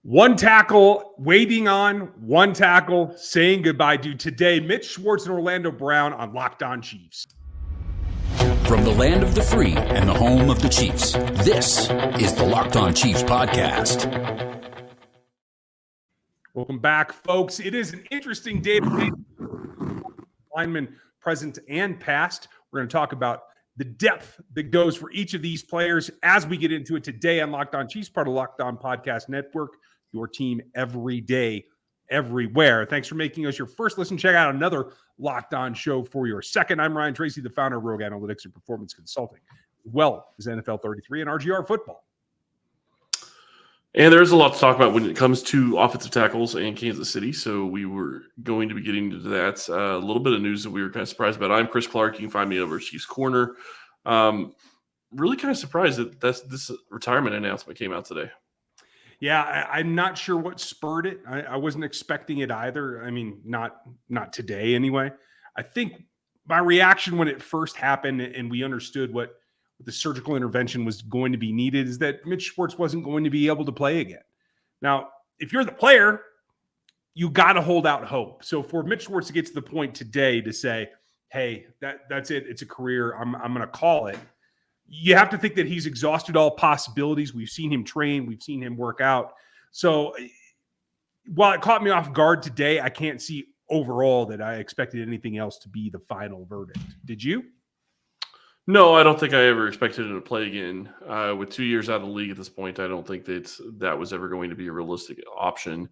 One tackle, waiting on, one tackle, saying goodbye to today. Mitch Schwartz and Orlando Brown on Locked On Chiefs. From the land of the free and the home of the Chiefs, this is the Locked On Chiefs podcast. Welcome back, folks. It is an interesting day today. Linemen present and past. We're going to talk about the depth that goes for each of these players as we get into it today on Locked On Chiefs, part of Locked On Podcast Network, your team every day, everywhere. Thanks for making us your first listen. Check out another Locked On show for your second. I'm Ryan Tracy, the founder of Rogue Analytics and Performance Consulting, as well as NFL 33 and RGR Football. And there's a lot to talk about when it comes to offensive tackles and Kansas City, so we were going to be getting into that. A little bit of news that we were kind of surprised about. I'm Chris Clark. You can find me over at Chiefs Corner. Really kind of surprised that this retirement announcement came out today. Yeah, I'm not sure what spurred it. I wasn't expecting it either. I mean, not today anyway. I think my reaction when it first happened and we understood what the surgical intervention was going to be needed is that Mitch Schwartz wasn't going to be able to play again. Now, if you're the player, you got to hold out hope. So for Mitch Schwartz to get to the point today to say, hey, that's it. It's a career. I'm going to call it. You have to think that he's exhausted all possibilities. We've seen him train. We've seen him work out. So while it caught me off guard today, I can't see overall that I expected anything else to be the final verdict. Did you? No, I don't think I ever expected him to play again. With 2 years out of the league at this point, I don't think that was ever going to be a realistic option.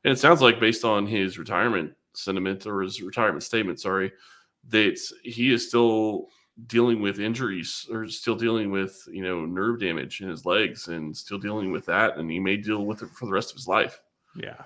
And it sounds like based on his retirement sentiment or his retirement statement, that he is still dealing with injuries or still dealing with, nerve damage in his legs and still dealing with that. And he may deal with it for the rest of his life. Yeah,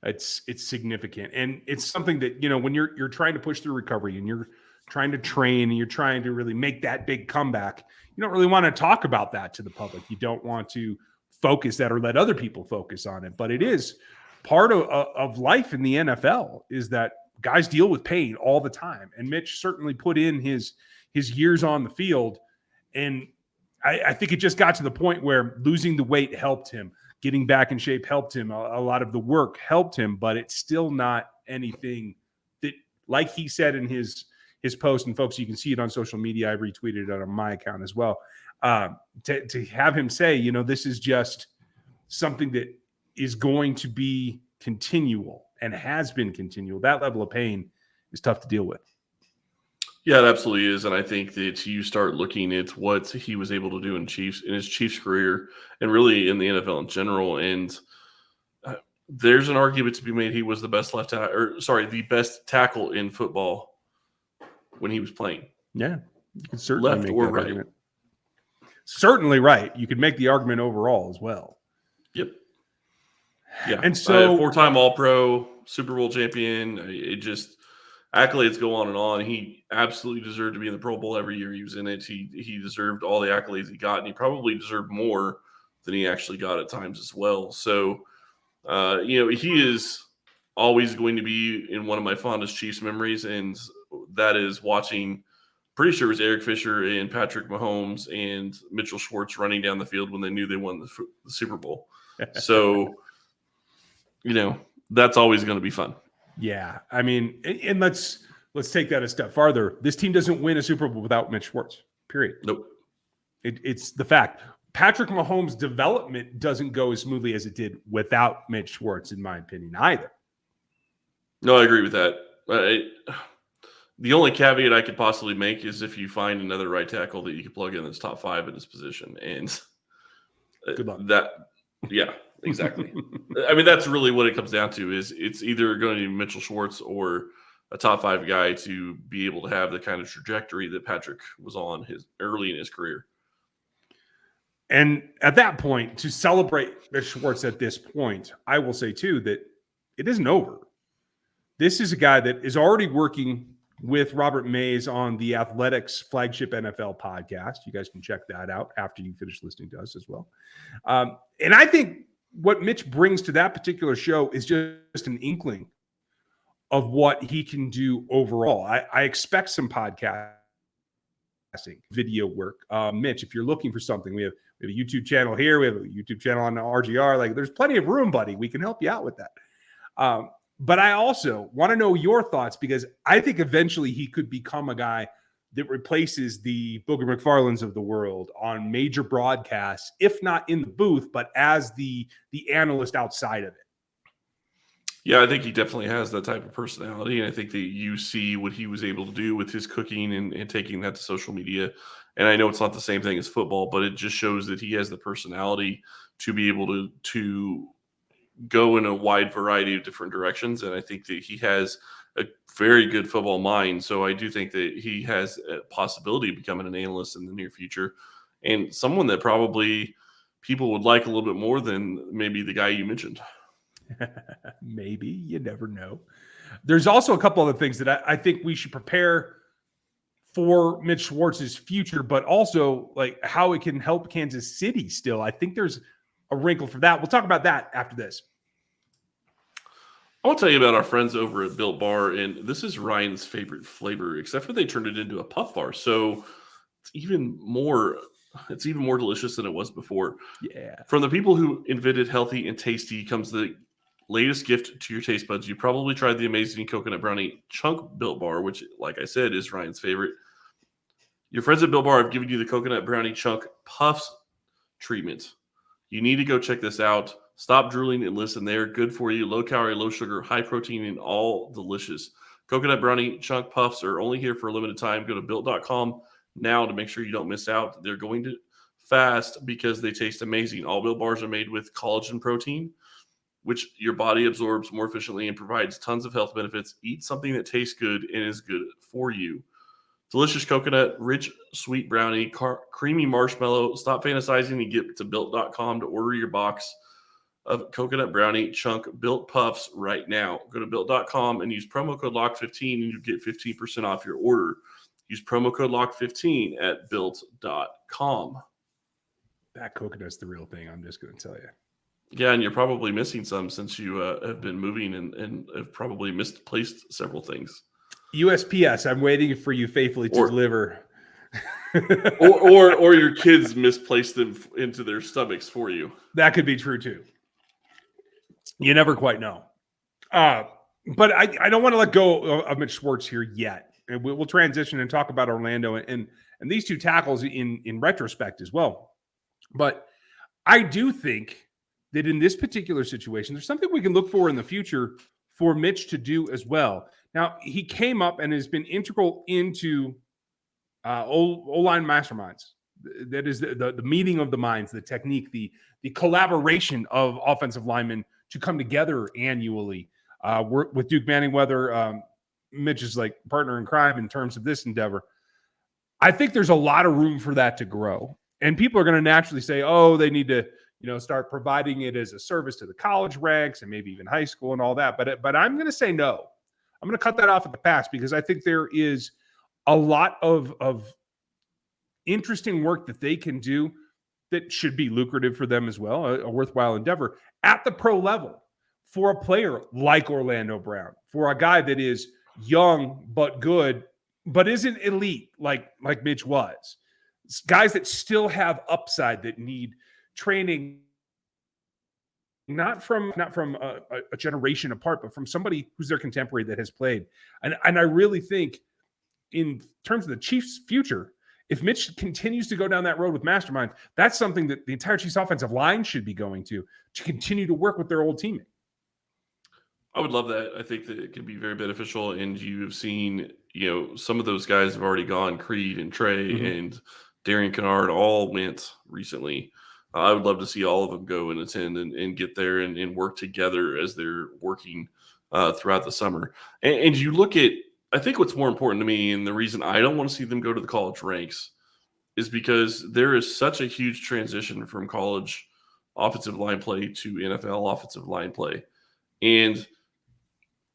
it's significant. And it's something that, when you're trying to push through recovery and you're trying to train and you're trying to really make that big comeback, you don't really want to talk about that to the public. You don't want to focus that or let other people focus on it. But it is part of life in the NFL is that guys deal with pain all the time. And Mitch certainly put in his years on the field. And I think it just got to the point where losing the weight helped him. Getting back in shape helped him. A lot of the work helped him, but it's still not anything that, like he said in his post, and folks, you can see it on social media. I retweeted it on my account as well. To have him say, this is just something that is going to be continual and has been continual. That level of pain is tough to deal with. Yeah, it absolutely is. And I think that you start looking at what he was able to do in his Chiefs career and really in the NFL in general. And there's an argument to be made. He was the best the best tackle in football when he was playing. Yeah, you can certainly left make or that right. argument. Certainly right. You could make the argument overall as well. Yep. Yeah. And so 4-time All-Pro, Super Bowl champion. It just accolades go on and on. He absolutely deserved to be in the Pro Bowl every year he was in it. He deserved all the accolades he got, and he probably deserved more than he actually got at times as well. So, he is always going to be in one of my fondest Chiefs memories, and that is watching, pretty sure it was Eric Fisher and Patrick Mahomes and Mitchell Schwartz running down the field when they knew they won the Super Bowl. So, that's always going to be fun. Yeah, I mean, and let's take that a step farther. This team doesn't win a Super Bowl without Mitch Schwartz, period. Nope. It's the fact. Patrick Mahomes' development doesn't go as smoothly as it did without Mitch Schwartz, in my opinion, either. No, I agree with that. The only caveat I could possibly make is if you find another right tackle that you can plug in that's top 5 in his position. And good luck. Yeah, exactly. I mean, that's really what it comes down to is it's either going to be Mitchell Schwartz or a top 5 guy to be able to have the kind of trajectory that Patrick was on early in his career. And at that point, to celebrate Mitch Schwartz at this point, I will say too that it isn't over. This is a guy that is already working with Robert Mays on the Athletics flagship NFL podcast. You guys can check that out after you finish listening to us as well. And I think what Mitch brings to that particular show is just an inkling of what he can do overall. I expect some podcast video work. Mitch, if you're looking for something, we have a YouTube channel here. We have a YouTube channel on RGR. Like, there's plenty of room, buddy. We can help you out with that. But I also want to know your thoughts, because I think eventually he could become a guy that replaces the Booger McFarlands of the world on major broadcasts, if not in the booth, but as the analyst outside of it. Yeah, I think he definitely has that type of personality. And I think that you see what he was able to do with his cooking and taking that to social media. And I know it's not the same thing as football, but it just shows that he has the personality to be able to go in a wide variety of different directions. And I think that he has a very good football mind. So I do think that he has a possibility of becoming an analyst in the near future, and someone that probably people would like a little bit more than maybe the guy you mentioned. Maybe. You never know. There's also a couple other things that I think we should prepare for Mitch Schwartz's future, but also like how it can help Kansas City still. I think there's a wrinkle for that. We'll talk about that after this. I want to tell you about our friends over at Built Bar, and this is Ryan's favorite flavor, except for they turned it into a puff bar. So it's even more delicious than it was before. Yeah. From the people who invented healthy and tasty comes the latest gift to your taste buds. You probably tried the amazing coconut brownie chunk Built Bar, which, like I said, is Ryan's favorite. Your friends at Built Bar have given you the coconut brownie chunk puffs treatment. You need to go check this out. Stop drooling and listen. They're good for you. Low calorie, low sugar, high protein, and all delicious. Coconut brownie chunk puffs are only here for a limited time. Go to built.com now to make sure you don't miss out. They're going to fast because they taste amazing. All Built Bars are made with collagen protein, which your body absorbs more efficiently and provides tons of health benefits. Eat something that tastes good and is good for you. Delicious coconut, rich, sweet brownie, creamy marshmallow. Stop fantasizing and get to built.com to order your box of coconut brownie chunk Built Puffs right now. Go to built.com and use promo code LOCK15 and you get 15% off your order. Use promo code LOCK15 at built.com. That coconut's the real thing, I'm just going to tell you. Yeah, and you're probably missing some since you have been moving and have probably misplaced several things. USPS, I'm waiting for you faithfully to deliver. or your kids misplaced them into their stomachs for you. That could be true too. You never quite know. But I don't want to let go of Mitch Schwartz here yet. And we'll transition and talk about Orlando and these two tackles in retrospect as well. But I do think that in this particular situation, there's something we can look for in the future for Mitch to do as well. Now, he came up and has been integral into O-line masterminds. That is the meeting of the minds, the technique, the collaboration of offensive linemen to come together annually. With Duke Manningweather, Mitch is like partner in crime in terms of this endeavor. I think there's a lot of room for that to grow. And people are going to naturally say, oh, they need to start providing it as a service to the college ranks and maybe even high school and all that. But I'm going to say no. I'm going to cut that off at the pass because I think there is a lot of interesting work that they can do that should be lucrative for them as well, a worthwhile endeavor at the pro level for a player like Orlando Brown, for a guy that is young but good, but isn't elite like Mitch was. It's guys that still have upside that need training, not from a generation apart, but from somebody who's their contemporary that has played. And I really think in terms of the Chiefs' future, if Mitch continues to go down that road with masterminds, that's something that the entire Chiefs offensive line should be going to continue to work with their old teammate. I would love that. I think that it could be very beneficial. And you've seen, some of those guys have already gone. Creed and Trey and Darian Kennard all went recently. I would love to see all of them go and attend and get there and work together as they're working throughout the summer. And you look at, I think what's more important to me, and the reason I don't want to see them go to the college ranks, is because there is such a huge transition from college offensive line play to NFL offensive line play. And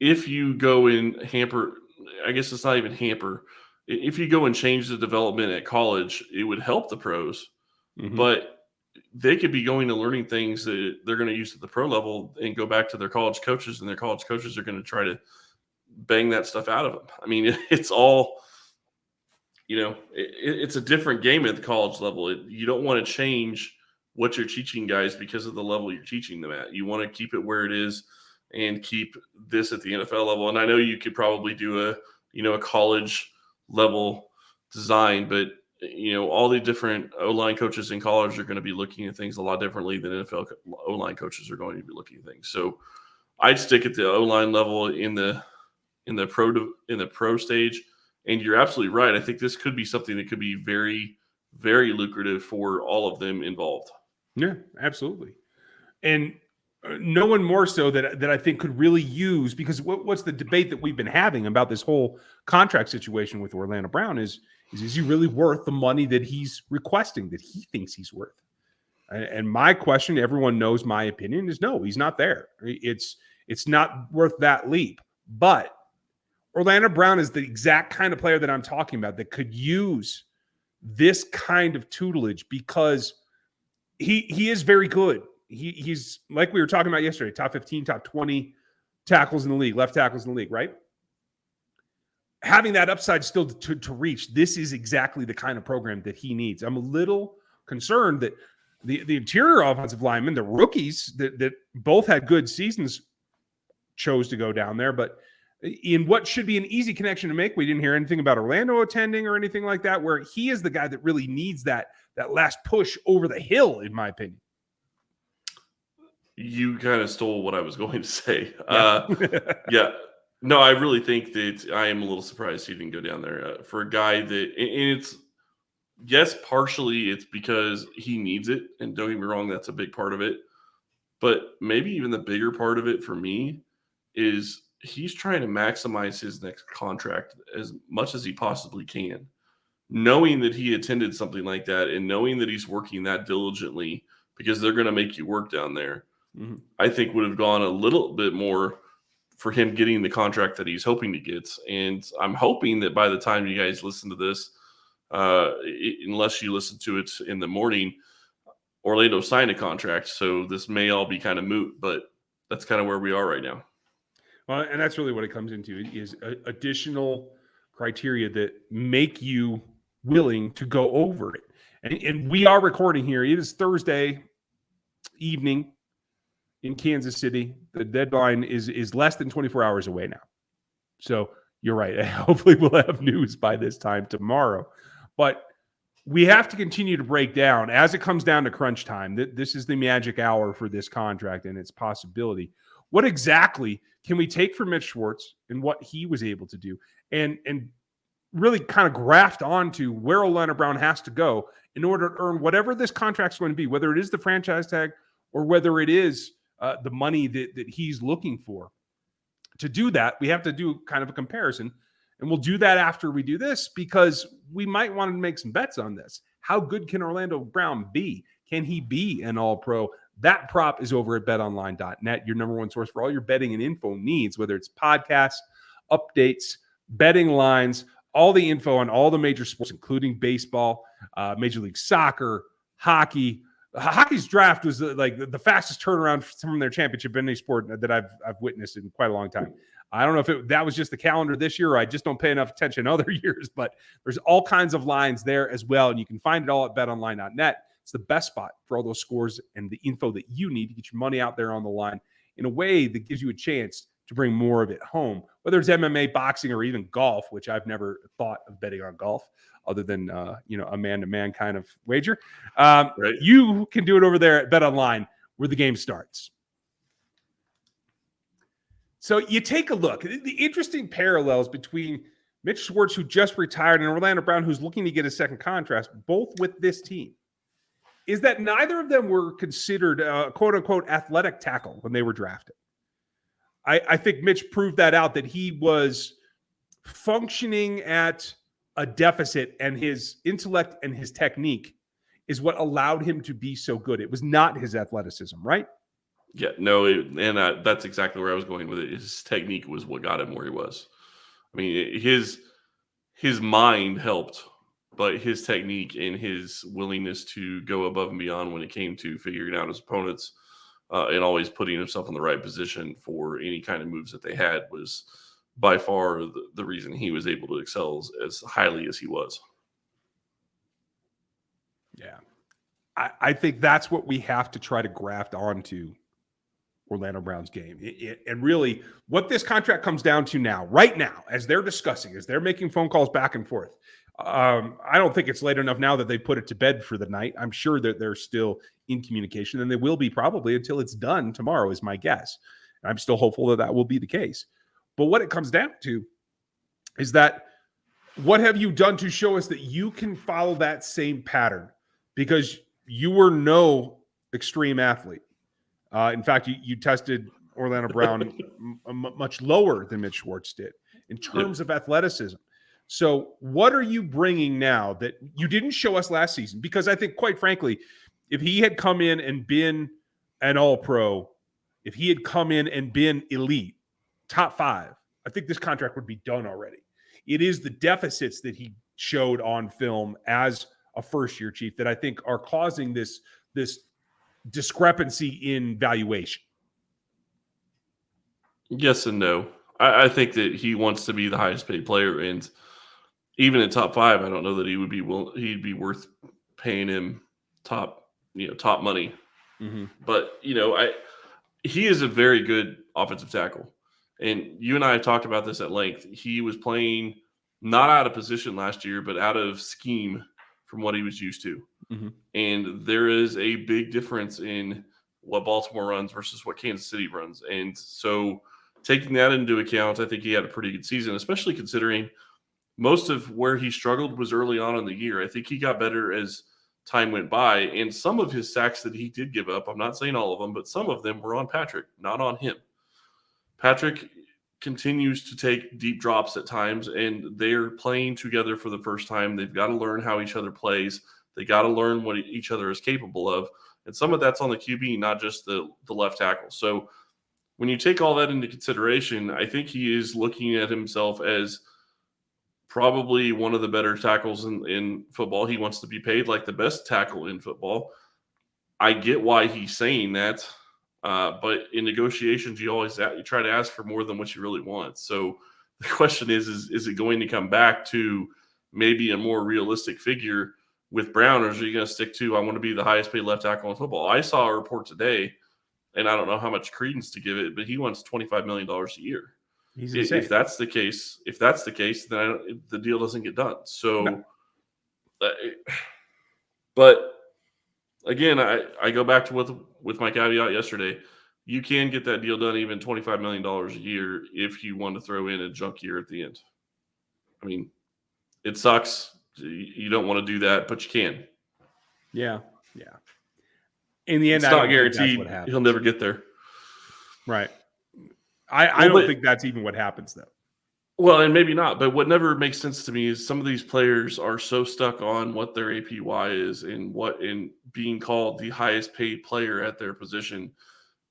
if you go and hamper, I guess it's not even hamper, if you go and change the development at college, it would help the pros. But they could be going and learning things that they're going to use at the pro level and go back to their college coaches, and their college coaches are going to try to bang that stuff out of them. I mean, it's all it's a different game at the college level. You don't want to change what you're teaching guys because of the level you're teaching them at. You want to keep it where it is and keep this at the NFL level. And I know you could probably do a college level design, but all the different O-line coaches in college are going to be looking at things a lot differently than NFL O-line coaches are going to be looking at things. So I'd stick at the O-line level in the pro stage. And you're absolutely right. I think this could be something that could be very, very lucrative for all of them involved. Yeah, absolutely. And no one more so that I think could really use, because what's the debate that we've been having about this whole contract situation with Orlando Brown is he really worth the money that he's requesting, that he thinks he's worth? And my question, everyone knows my opinion, is no, he's not there. It's not worth that leap. But Orlando Brown is the exact kind of player that I'm talking about that could use this kind of tutelage, because he is very good. He's, like we were talking about yesterday, top 15, top 20 tackles in the league, left tackles in the league, right? Having that upside still to reach, this is exactly the kind of program that he needs. I'm a little concerned that the interior offensive linemen, the rookies that both had good seasons, chose to go down there, but in what should be an easy connection to make, we didn't hear anything about Orlando attending or anything like that, where he is the guy that really needs that last push over the hill, in my opinion. You kind of stole what I was going to say. Yeah. Yeah. No, I really think that I am a little surprised he didn't go down there for a guy that, and it's, yes, partially it's because he needs it. And don't get me wrong, that's a big part of it. But maybe even the bigger part of it for me is he's trying to maximize his next contract as much as he possibly can, knowing that he attended something like that and knowing that he's working that diligently, because they're going to make you work down there. Mm-hmm. I think would have gone a little bit more for him getting the contract that he's hoping to get. And I'm hoping that by the time you guys listen to this, unless you listen to it in the morning, Orlando signed a contract. So this may all be kind of moot, but that's kind of where we are right now. Well, and that's really what it comes into, is additional criteria that make you willing to go over it. And we are recording here. It is Thursday evening in Kansas City. The deadline is less than 24 hours away now. So you're right. Hopefully we'll have news by this time tomorrow. But we have to continue to break down as it comes down to crunch time. This is the magic hour for this contract and its possibility. What exactly can we take from Mitch Schwartz and what he was able to do, and really kind of graft onto where Orlando Brown has to go in order to earn whatever this contract's going to be, whether it is the franchise tag or whether it is the money that he's looking for. To do that, we have to do kind of a comparison, and we'll do that after we do this, because we might want to make some bets on this. How good can Orlando Brown be? Can he be an all-pro? That prop is over at betonline.net, your number one source for all your betting and info needs, whether it's podcasts, updates, betting lines, all the info on all the major sports, including baseball, Major League Soccer, hockey. Hockey's draft was like the fastest turnaround from their championship in any sport that I've witnessed in quite a long time. I don't know if that was just the calendar this year, or I just don't pay enough attention other years, but there's all kinds of lines there as well, and you can find it all at betonline.net. It's the best spot for all those scores and the info that you need to get your money out there on the line in a way that gives you a chance to bring more of it home, whether it's MMA, boxing, or even golf, which I've never thought of betting on golf other than, a man-to-man kind of wager. Right. You can do it over there at BetOnline, where the game starts. So you take a look. The interesting parallels between Mitch Schwartz, who just retired, and Orlando Brown, who's looking to get a second contract, both with this team, is that neither of them were considered a quote-unquote athletic tackle when they were drafted. I think Mitch proved that out, that he was functioning at a deficit, and his intellect and his technique is what allowed him to be so good. It was not his athleticism, right? Yeah, no, that's exactly where I was going with it. His technique was what got him where he was. I mean, his mind helped, but his technique and his willingness to go above and beyond when it came to figuring out his opponents and always putting himself in the right position for any kind of moves that they had was by far the reason he was able to excel as highly as he was. Yeah. I think that's what we have to try to graft onto Orlando Brown's game. And really, what this contract comes down to now, right now, as they're discussing, as they're making phone calls back and forth, I don't think it's late enough now that they put it to bed for the night. I'm sure that they're still in communication, and they will be probably until it's done tomorrow, is my guess. I'm still hopeful that that will be the case. But what it comes down to is that what have you done to show us that you can follow that same pattern? Because you were no extreme athlete. In fact, you tested Orlando Brown much lower than Mitch Schwartz did in terms of athleticism. So what are you bringing now that you didn't show us last season? Because I think, quite frankly, if he had come in and been an all-pro, if he had come in and been elite, top 5, I think this contract would be done already. It is the deficits that he showed on film as a first-year Chief that I think are causing this discrepancy in valuation. Yes and no. I think that he wants to be the highest paid player, and even in top 5, I don't know that he'd be worth paying him top money. Mm-hmm. But he is a very good offensive tackle, and you and I have talked about this at length. He was playing not out of position last year, but out of scheme from what he was used to. Mm-hmm. And there is a big difference in what Baltimore runs versus what Kansas City runs. And so taking that into account, I think he had a pretty good season, especially considering most of where he struggled was early on in the year. I think he got better as time went by. And some of his sacks that he did give up, I'm not saying all of them, but some of them were on Patrick, not on him. Patrick continues to take deep drops at times, and they're playing together for the first time. They've got to learn how each other plays. They got to learn what each other is capable of. And some of that's on the QB, not just the left tackle. So when you take all that into consideration, I think he is looking at himself as probably one of the better tackles in football. He wants to be paid like the best tackle in football. I get why he's saying that. But in negotiations, you try to ask for more than what you really want. So the question is it going to come back to maybe a more realistic figure with Brown, or is he going to stick to, I want to be the highest paid left tackle in football? I saw a report today, and I don't know how much credence to give it, but he wants $25 million a year. If that's the case, then the deal doesn't get done. So, no. But again, I go back to with my caveat yesterday. You can get that deal done even $25 million a year if you want to throw in a junk year at the end. I mean, it sucks. You don't want to do that, but you can. Yeah. In the end, it's not guaranteed. He'll never get there. Right. I don't think that's even what happens, though. Well, and maybe not. But what never makes sense to me is some of these players are so stuck on what their APY is and being called the highest paid player at their position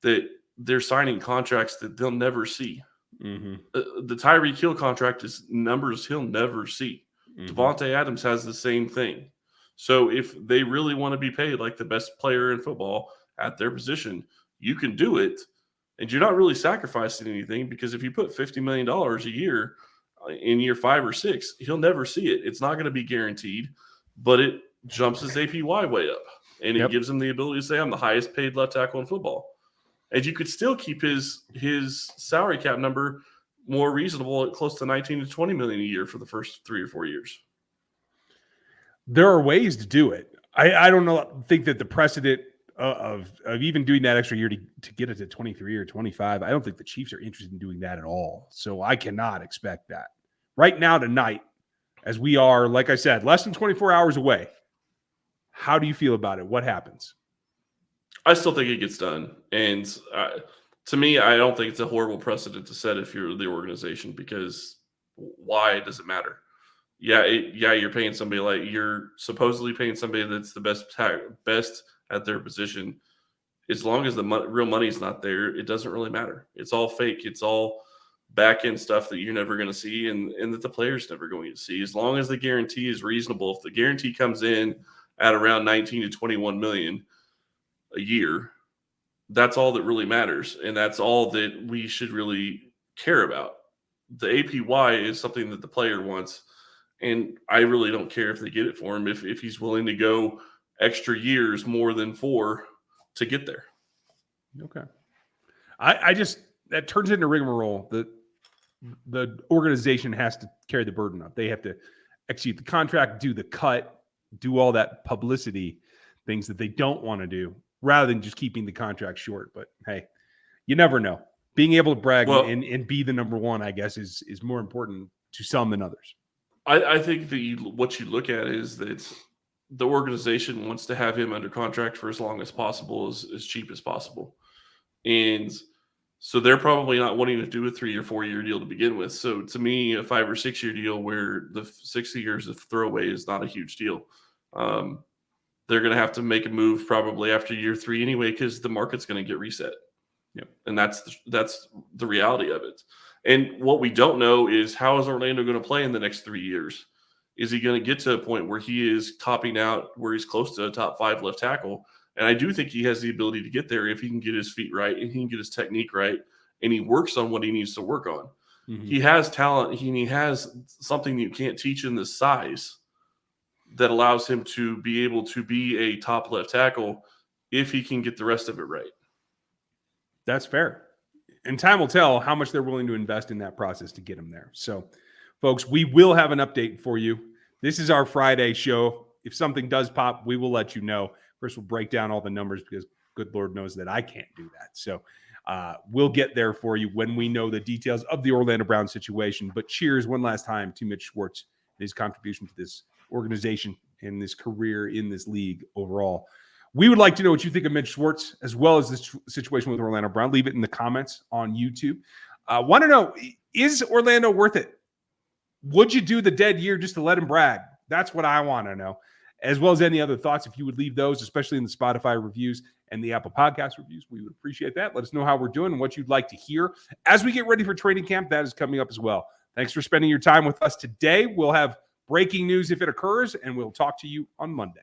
that they're signing contracts that they'll never see. Mm-hmm. The Tyreek Hill contract is numbers he'll never see. Mm-hmm. Devontae Adams has the same thing. So if they really want to be paid like the best player in football at their position, you can do it. And you're not really sacrificing anything, because if you put $50 million a year in year 5 or 6, he'll never see it. It's not going to be guaranteed, but it jumps his APY way up. And it gives him the ability to say, I'm the highest paid left tackle in football. And you could still keep his salary cap number more reasonable at close to 19 to 20 million a year for the first 3 or 4 years. There are ways to do it. I don't think that the precedent of even doing that extra year to get it to 23 or 25, I don't think the Chiefs are interested in doing that at all. So I cannot expect that. Right now, tonight, as we are, like I said, less than 24 hours away, how do you feel about it? What happens? I still think it gets done. And to me, I don't think it's a horrible precedent to set if you're the organization, because why does it matter? You're paying somebody you're supposedly paying somebody that's the best at their position. As long as the real money's not there, it doesn't really matter. It's all fake. It's all back end stuff that you're never going to see and that the player's never going to see. As long as the guarantee is reasonable, if the guarantee comes in at around 19 to 21 million a year, that's all that really matters. And that's all that we should really care about. The APY is something that the player wants. And I really don't care if they get it for him. If he's willing to go extra years, more than 4, to get there. Okay. I just, that turns into rigmarole. The organization has to carry the burden up. They have to execute the contract, do the cut, do all that publicity things that they don't want to do, rather than just keeping the contract short. But hey, you never know. Being able to brag and be the number one, I guess, is more important to some than others. I think that what you look at is that the organization wants to have him under contract for as long as possible, as cheap as possible. And so they're probably not wanting to do a 3 or 4 year deal to begin with. So to me, a 5 or 6 year deal where the 6 years of throwaway is not a huge deal. They're going to have to make a move probably after year 3 anyway, because the market's going to get reset. Yep. And that's the reality of it. And what we don't know is, how is Orlando going to play in the next 3 years? Is he going to get to a point where he is topping out, where he's close to a top 5 left tackle? And I do think he has the ability to get there if he can get his feet right and he can get his technique right, and he works on what he needs to work on. Mm-hmm. He has talent. He has something you can't teach in this size that allows him to be able to be a top left tackle if he can get the rest of it right. That's fair. And time will tell how much they're willing to invest in that process to get him there. So, folks, we will have an update for you. This is our Friday show. If something does pop, we will let you know. First, we'll break down all the numbers, because good Lord knows that I can't do that. So we'll get there for you when we know the details of the Orlando Brown situation. But cheers one last time to Mitch Schwartz and his contribution to this organization and this career in this league overall. We would like to know what you think of Mitch Schwartz, as well as this situation with Orlando Brown. Leave it in the comments on YouTube. Want to know, is Orlando worth it? Would you do the dead year just to let him brag? That's what I want to know. As well as any other thoughts, if you would leave those, especially in the Spotify reviews and the Apple Podcast reviews, we would appreciate that. Let us know how we're doing and what you'd like to hear as we get ready for training camp. That is coming up as well. Thanks for spending your time with us today. We'll have breaking news if it occurs, and we'll talk to you on Monday.